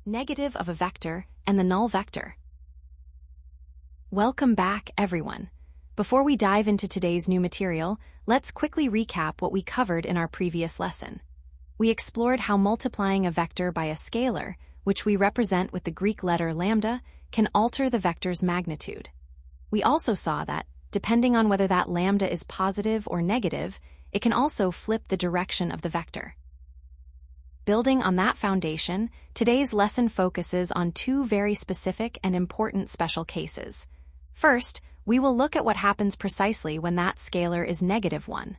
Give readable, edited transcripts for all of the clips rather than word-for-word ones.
Negative of a vector and the null vector. Welcome back, everyone. Before we dive into today's new material, let's quickly recap what we covered in our previous lesson. We explored how multiplying a vector by a scalar, which we represent with the Greek letter lambda, can alter the vector's magnitude. We also saw that, depending on whether that lambda is positive or negative, it can also flip the direction of the vector. Building on that foundation, today's lesson focuses on two very specific and important special cases. First, we will look at what happens precisely when that scalar is -1.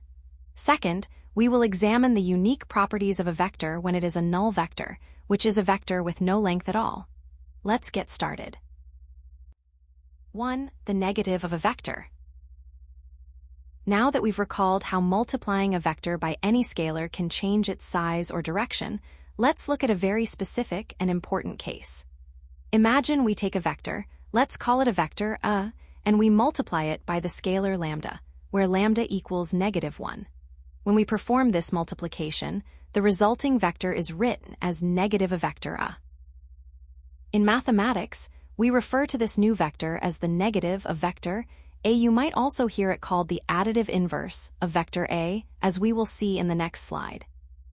Second, we will examine the unique properties of a vector when it is a null vector, which is a vector with no length at all. Let's get started. 1. The negative of a vector. Now that we've recalled how multiplying a vector by any scalar can change its size or direction, let's look at a very specific and important case. Imagine we take a vector, let's call it a vector a, and we multiply it by the scalar lambda, where lambda equals -1. When we perform this multiplication, the resulting vector is written as negative a vector a. In mathematics, we refer to this new vector as the negative of vector a. You might also hear it called the additive inverse of vector a, as we will see in the next slide.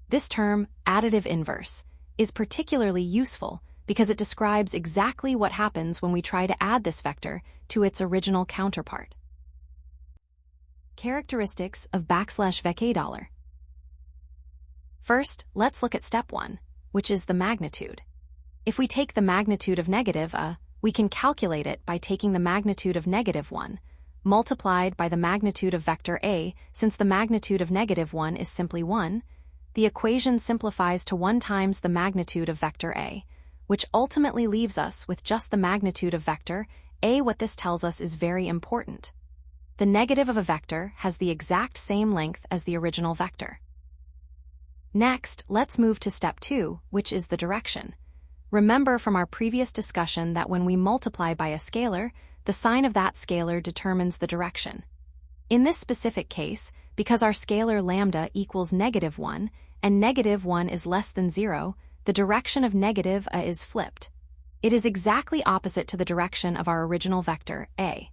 This term, additive inverse, is particularly useful because it describes exactly what happens when we try to add this vector to its original counterpart. Characteristics of \vector. First, let's look at step 1, which is the magnitude. If we take the magnitude of negative a, we can calculate it by taking the magnitude of -1, multiplied by the magnitude of vector a. Since the magnitude of -1 is simply 1, the equation simplifies to 1 times the magnitude of vector a, which ultimately leaves us with just the magnitude of vector a. What this tells us is very important. The negative of a vector has the exact same length as the original vector. Next, let's move to step 2, which is the direction. Remember from our previous discussion that when we multiply by a scalar, the sign of that scalar determines the direction. In this specific case, because our scalar lambda equals -1 and -1 is less than 0, the direction of negative a is flipped. It is exactly opposite to the direction of our original vector a.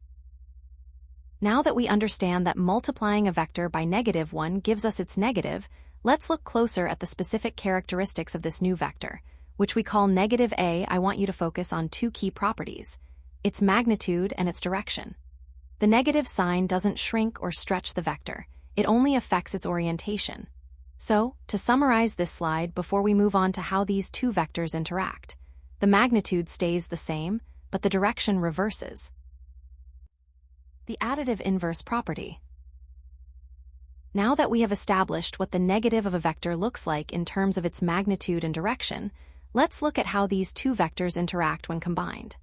Now that we understand that multiplying a vector by -1 gives us its negative, let's look closer at the specific characteristics of this new vector, which we call -a. I want you to focus on two key properties: its magnitude and its direction. The negative sign doesn't shrink or stretch the vector, it only affects its orientation. So, to summarize this slide before we move on to how these two vectors interact, the magnitude stays the same, but the direction reverses. The additive inverse property. Now that we have established what the negative of a vector looks like in terms of its magnitude and direction, let's look at how these two vectors interact when combined.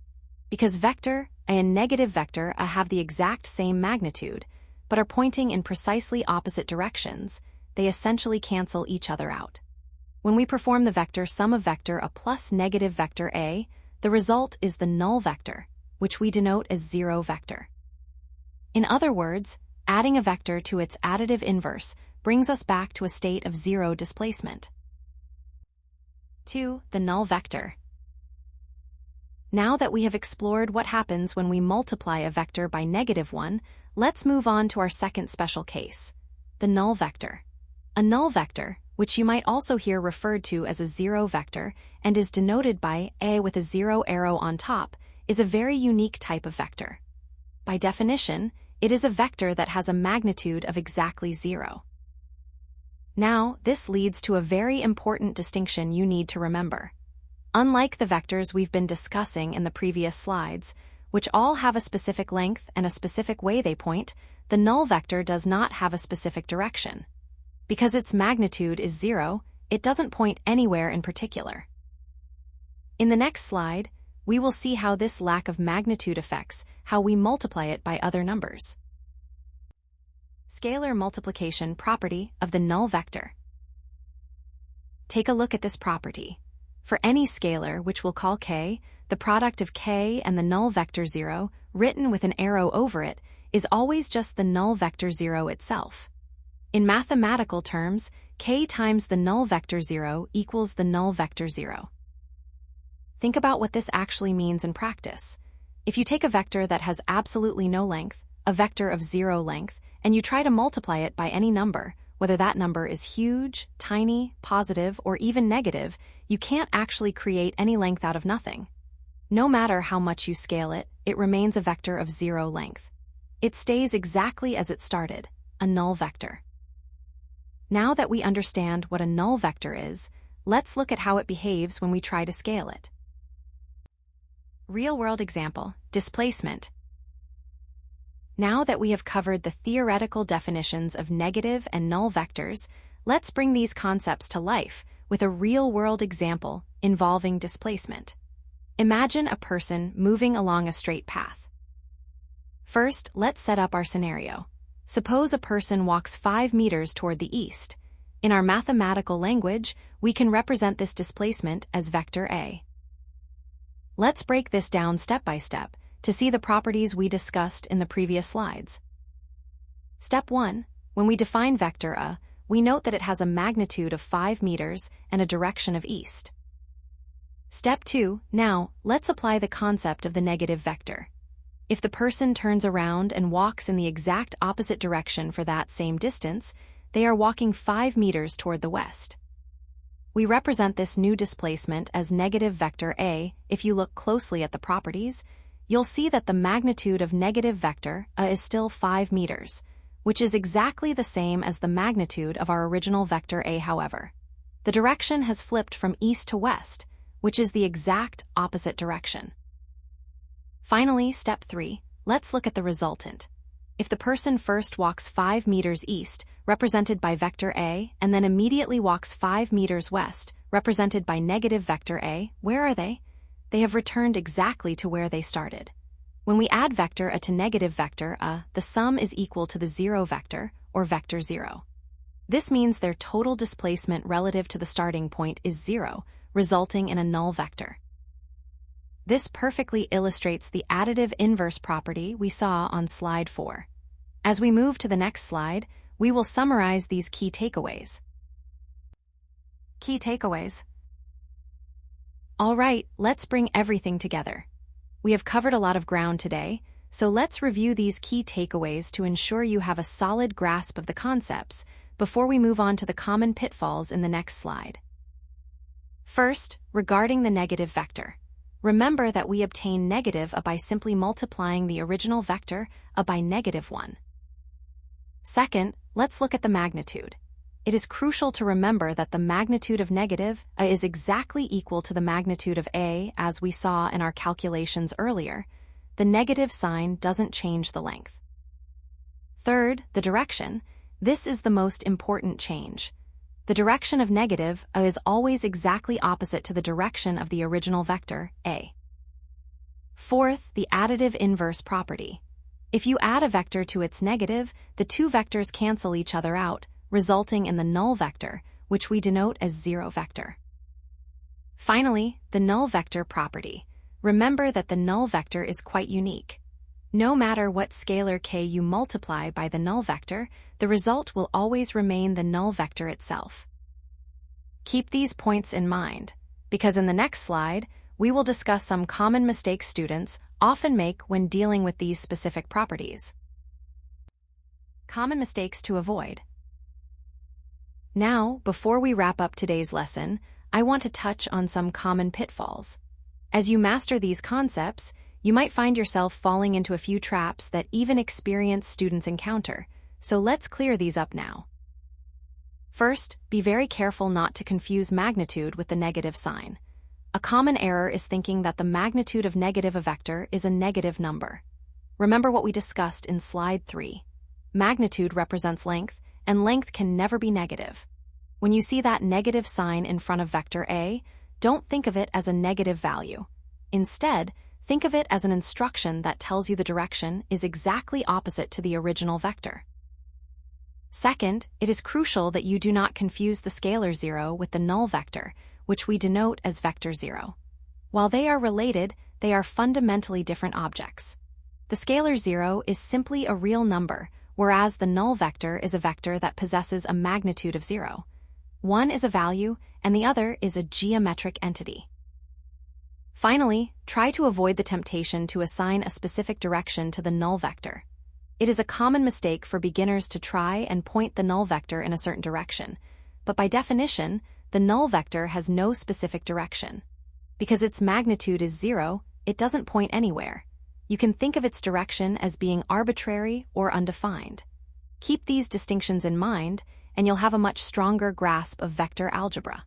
Because vector a and negative vector a have the exact same magnitude, but are pointing in precisely opposite directions, they essentially cancel each other out. When we perform the vector sum of vector a plus negative vector a, the result is the null vector, which we denote as 0 vector. In other words, adding a vector to its additive inverse brings us back to a state of 0 displacement. 2. The null vector. Now that we have explored what happens when we multiply a vector by -1, let's move on to our second special case, the null vector. A null vector, which you might also hear referred to as a 0 vector and is denoted by a with a 0 arrow on top, is a very unique type of vector. By definition, it is a vector that has a magnitude of exactly 0. Now, this leads to a very important distinction you need to remember. Unlike the vectors we've been discussing in the previous slides, which all have a specific length and a specific way they point, the null vector does not have a specific direction. Because its magnitude is 0, it doesn't point anywhere in particular. In the next slide, we will see how this lack of magnitude affects how we multiply it by other numbers. Scalar multiplication property of the null vector. Take a look at this property. For any scalar, which we'll call k, the product of k and the null vector 0, written with an arrow over it, is always just the null vector 0 itself. In mathematical terms, k times the null vector 0 equals the null vector 0. think about what this actually means in practice. If you take a vector that has absolutely no length, a vector of 0 length, and you try to multiply it by any number, whether that number is huge, tiny, positive, or even negative, you can't actually create any length out of nothing. No matter how much you scale it, it remains a vector of 0 length. It stays exactly as it started, a null vector. Now that we understand what a null vector is, let's look at how it behaves when we try to scale it. Real-world example, displacement. Now that we have covered the theoretical definitions of negative and null vectors, let's bring these concepts to life with a real-world example involving displacement. Imagine a person moving along a straight path. First, let's set up our scenario. Suppose a person walks 5 meters toward the east. In our mathematical language, we can represent this displacement as vector A. Let's break this down step by step to see the properties we discussed in the previous slides. Step 1. When we define vector A, we note that it has a magnitude of 5 meters and a direction of east. Step 2. Now, let's apply the concept of the negative vector. If the person turns around and walks in the exact opposite direction for that same distance, they are walking 5 meters toward the west. We represent this new displacement as negative vector A. If you look closely at the properties, you'll see that the magnitude of negative vector A is still 5 meters, which is exactly the same as the magnitude of our original vector A. However, the direction has flipped from east to west, which is the exact opposite direction. Finally, step 3, let's look at the resultant. If the person first walks 5 meters east, represented by vector A, and then immediately walks 5 meters west, represented by negative vector A, where are they? They have returned exactly to where they started. When we add vector A to negative vector A, the sum is equal to the 0 vector, or vector 0. This means their total displacement relative to the starting point is 0, resulting in a null vector. This perfectly illustrates the additive inverse property we saw on slide 4. As we move to the next slide, we will summarize these key takeaways. Key takeaways. All right, let's bring everything together. We have covered a lot of ground today, so let's review these key takeaways to ensure you have a solid grasp of the concepts before we move on to the common pitfalls in the next slide. First, regarding the negative vector. Remember that we obtain negative A by simply multiplying the original vector A by -1. Second, let's look at the magnitude. It is crucial to remember that the magnitude of negative A is exactly equal to the magnitude of A, as we saw in our calculations earlier. The negative sign doesn't change the length. Third, the direction. This is the most important change. The direction of negative A is always exactly opposite to the direction of the original vector, A. Fourth, the additive inverse property. If you add a vector to its negative, the two vectors cancel each other out, resulting in the null vector, which we denote as 0 vector. Finally, the null vector property. Remember that the null vector is quite unique. No matter what scalar k you multiply by the null vector, the result will always remain the null vector itself. Keep these points in mind, because in the next slide, we will discuss some common mistakes students often make when dealing with these specific properties. Common mistakes to avoid. Now, before we wrap up today's lesson, I want to touch on some common pitfalls. As you master these concepts, you might find yourself falling into a few traps that even experienced students encounter, so let's clear these up now. First, be very careful not to confuse magnitude with the negative sign. A common error is thinking that the magnitude of negative a vector is a negative number. Remember what we discussed in slide 3. Magnitude represents length, and length can never be negative. When you see that negative sign in front of vector A, don't think of it as a negative value. Instead, think of it as an instruction that tells you the direction is exactly opposite to the original vector. Second, it is crucial that you do not confuse the scalar 0 with the null vector, which we denote as vector 0. While they are related, they are fundamentally different objects. The scalar 0 is simply a real number, whereas the null vector is a vector that possesses a magnitude of 0. One is a value, and the other is a geometric entity. Finally, try to avoid the temptation to assign a specific direction to the null vector. It is a common mistake for beginners to try and point the null vector in a certain direction, but by definition, the null vector has no specific direction. Because its magnitude is 0, it doesn't point anywhere. You can think of its direction as being arbitrary or undefined. Keep these distinctions in mind, and you'll have a much stronger grasp of vector algebra.